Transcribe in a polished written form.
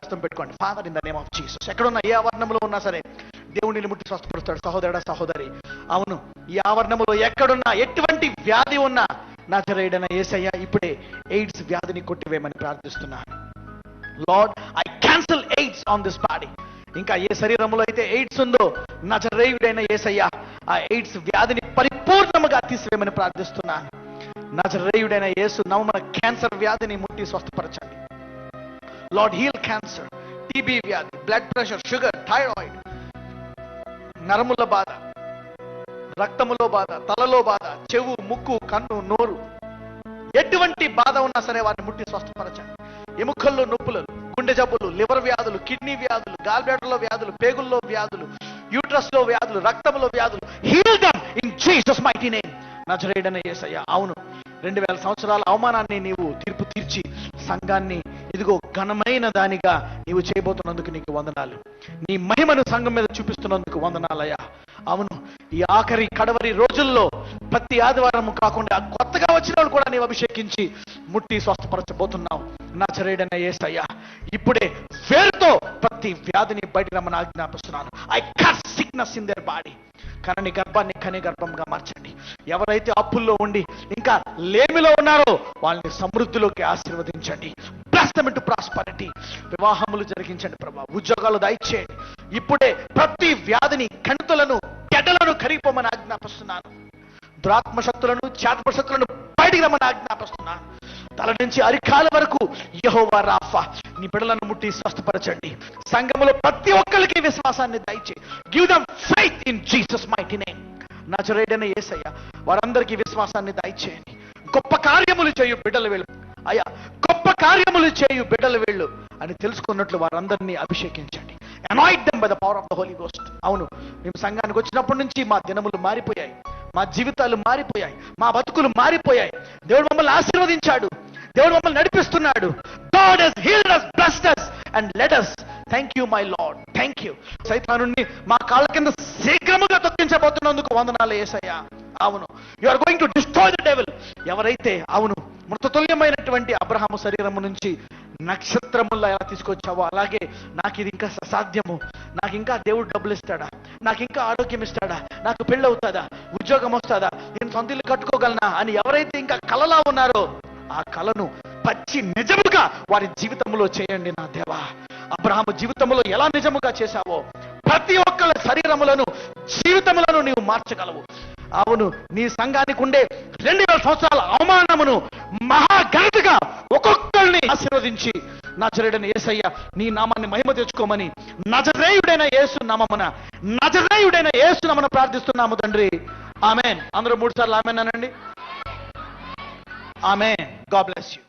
హస్తం పెట్టుకోండి. Father in the name of Jesus. ఎక్కడున్నా ఏ ఆవరణంలో ఉన్నా సరే దేవుడిని ముట్టి స్వస్థపరుస్తాడు. సహోదరుడా, సహోదరి, అవును, ఈ ఆవరణంలో ఎక్కడున్నా ఎటువంటి వ్యాధి ఉన్నా నజరేయుడైన యేసయ్య ఇప్పుడే ఎయిడ్స్ వ్యాధిని కొట్టివేయమని ప్రార్థిస్తున్నాను. Lord, I cancel AIDS on this body. ఇంకా ఏ శరీరంలో అయితే ఎయిడ్స్ ఉందో నజరేయుడైన యేసయ్య ఆ ఎయిడ్స్ వ్యాధిని పరిపూర్ణముగా తీసివేయమని ప్రార్థిస్తున్నాను. నజరేయుడైన యేసు నామమున క్యాన్సర్ వ్యాధిని ముట్టి స్వస్థపరచండి. లార్డ్, హీల్ క్యాన్సర్, టీబీ వ్యాధి, బ్లడ్ ప్రెషర్, షుగర్, థైరాయిడ్, నరముల బాధ, రక్తములో బాధ, తలలో బాధ, చెవు, ముక్కు, కన్ను, నోరు, ఎటువంటి బాధ ఉన్నా సరే వారిని ముట్టి స్వస్థపరచండి. ఎముకల్లో నొప్పులు, గుండె జబ్బులు, లివర్ వ్యాధులు, కిడ్నీ వ్యాధులు, గాల్ బ్లాడర్లో వ్యాధులు, పేగుల్లో వ్యాధులు, యూట్రస్ లో వ్యాధులు, రక్తంలో వ్యాధులు, heal them in Jesus mighty name. నజరేయుడైన యేసయ్య, అవును, 2000 సంవత్సరాల అవమానాన్ని నీవు తీర్పు తీర్చి సంఘాన్ని ఇదిగో ఘనమైన దానిగా నీవు చేయబోతున్నందుకు నీకు వందనాలు. నీ మహిమను సంఘం మీద చూపిస్తున్నందుకు వందనాలయ్యా. అవును, ఈ ఆఖరి కడవరి రోజుల్లో ప్రతి ఆదివారం కాకుండా కొత్తగా వచ్చిన వాళ్ళు కూడా నీవు అభిషేకించి ముట్టి స్వస్థపరచబోతున్నావు. నజరేయుడైన యేసయ్య, ఇప్పుడే వేరుతో ప్రతి వ్యాధిని బయట రమ్మని ఆజ్ఞాపిస్తున్నాను. I curse sickness in their body. కనని గర్భాన్ని కని గర్భంగా మార్చండి. ఎవరైతే అప్పుల్లో ఉండి ఇంకా లేమిలో ఉన్నారో వాళ్ళని సమృద్ధిలోకి ఆశీర్వదించండి. Bless them into prosperity. వివాహములు జరిగించండి ప్రభా, ఉద్యోగాలు దయచేయండి. ఇప్పుడే ప్రతి వ్యాధిని, కణుతులను, గడ్డలను కరిగిపోమని ఆజ్ఞాపిస్తున్నాను. దురాత్మ శక్తులను, చాత్మ శక్తులను బయటికి రమ్మని ఆజ్ఞాపిస్తున్నాను. తల నుంచి అరికాల వరకు యెహోవా రాఫా నీ బిడ్డలను ముట్టి స్వస్థపరచండి. సంఘములో ప్రతి ఒక్కరికి విశ్వాసాన్ని దయచేయి. Give them faith in Jesus mighty name. నజరేయుడైన యేసయ్య, వారందరికీ విశ్వాసాన్ని దయచేయండి. గొప్ప కార్యములు చేయు బిడ్డలు వీళ్ళు అయ్యా, గొప్ప కార్యములు చేయు బిడ్డలు వీళ్ళు అని తెలుసుకున్నట్లు వారందరినీ అభిషేకించండి. Anoint them by the power of the Holy Ghost. అవును, మేము సంఘానికి వచ్చినప్పటి నుంచి మా దినములు మారిపోయాయి, మా జీవితాలు మారిపోయాయి, మా బతుకులు మారిపోయాయి. దేవుడు మమ్మల్ని ఆశీర్వదించాడు, దేవుడు మమ్మల్ని నడిపిస్తున్నాడు. God has healed us, blessed us and led us. Thank you my Lord, thank you. సైతానుని మా కాళ్ళ కింద శీఘ్రముగా తొక్కించబోతున్నందుకు వందనాలు యేసయ్యా. అవును, you are going to destroy the devil. ఎవరైతే అవును మృతతుల్యమైనటువంటి అబ్రహాము శరీరము నుంచి నక్షత్రముల్లో ఎలా తీసుకొచ్చావో అలాగే నాకు ఇది ఇంకా అసాధ్యము, నాకు ఇంకా దేవుడు డబ్బులు ఇస్తాడా, నాకు ఇంకా ఆరోగ్యం ఇస్తాడా, నాకు పెళ్ళి అవుతుందా, ఉద్యోగం వస్తుందా, నేను సొంత ఇల్లు కట్టుకోగలనా అని ఎవరైతే ఇంకా కలలా ఉన్నారో ఆ కలను పచ్చి నిజముగా వారి జీవితంలో చేయండి నా దేవా. అబ్రహాము జీవితంలో ఎలా నిజముగా చేశావో ప్రతి ఒక్కళ్ళ శరీరములను, జీవితములను నీవు మార్చగలవు. అవును, నీ సంఘానికి ఉండే 2000 సంవత్సరాల అవమానమును మహాఘనతగా ఒక్కొక్కరిని ఆశీర్వదించి నజరేయుడైన యేసయ్య నీ నామాన్ని మహిమ తెచ్చుకోమని నజరేయుడైన యేసు నామమున ప్రార్థిస్తున్నాము తండ్రి. ఆమేన్. అందరూ 3 సార్లు ఆమేన్ అనండి. ఆమేన్. God bless you.